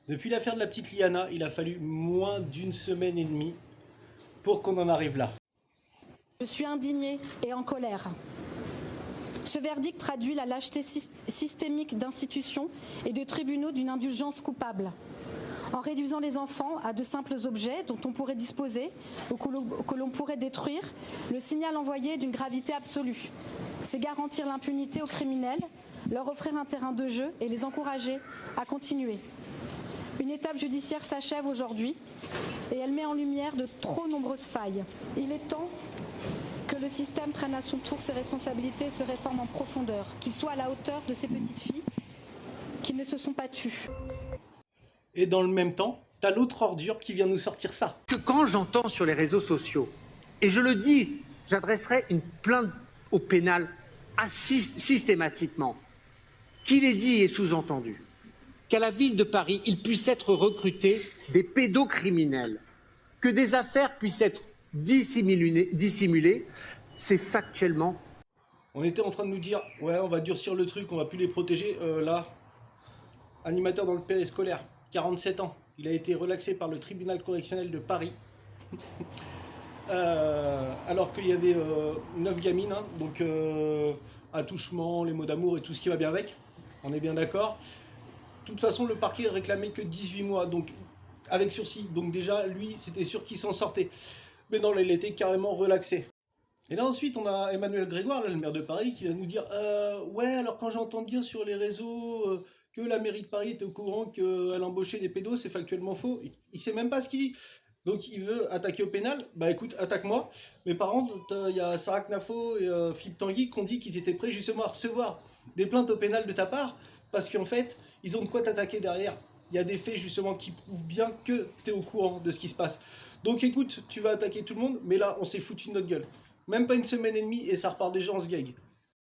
Depuis l'affaire de la petite Liana, il a fallu moins d'une semaine et demie pour qu'on en arrive là. Je suis indignée et en colère. Ce verdict traduit la lâcheté systémique d'institutions et de tribunaux d'une indulgence coupable. En réduisant les enfants à de simples objets dont on pourrait disposer ou que l'on pourrait détruire, le signal envoyé est d'une gravité absolue. C'est garantir l'impunité aux criminels, leur offrir un terrain de jeu et les encourager à continuer. Une étape judiciaire s'achève aujourd'hui et elle met en lumière de trop nombreuses failles. Il est temps que le système prenne à son tour ses responsabilités et se réforme en profondeur, qu'il soit à la hauteur de ces petites filles qui ne se sont pas tues. Et dans le même temps, t'as l'autre ordure qui vient nous sortir ça. Que quand j'entends sur les réseaux sociaux, et je le dis, j'adresserai une plainte au pénal systématiquement, qu'il est dit et sous-entendu qu'à la ville de Paris, il puisse être recruté des pédocriminels, que des affaires puissent être dissimulées, c'est factuellement. On était en train de nous dire, ouais, on va durcir le truc, on va plus les protéger. Là, animateur dans le périscolaire, 47 ans. Il a été relaxé par le tribunal correctionnel de Paris. Alors qu'il y avait 9 gamines, hein, donc attouchement, les mots d'amour et tout ce qui va bien avec. On est bien d'accord. De toute façon, le parquet réclamait que 18 mois, donc avec sursis. Donc déjà, lui, c'était sûr qu'il s'en sortait. Mais non, là, il était carrément relaxé. Et là, ensuite, on a Emmanuel Grégoire, là, le maire de Paris, qui va nous dire ouais, alors quand j'entends dire sur les réseaux que la mairie de Paris était au courant qu'elle embauchait des pédos, c'est factuellement faux. Il sait même pas ce qu'il dit. Donc il veut attaquer au pénal. Bah écoute, attaque-moi. Mais par contre, il y a Sarah Knafo et Philippe Tanguy qui ont dit qu'ils étaient prêts justement à recevoir des plaintes au pénal de ta part, parce qu'en fait, ils ont de quoi t'attaquer derrière. Il y a des faits justement qui prouvent bien que tu es au courant de ce qui se passe. Donc écoute, tu vas attaquer tout le monde, mais là, on s'est foutu de notre gueule. Même pas une semaine et demie et ça repart déjà en sgeg.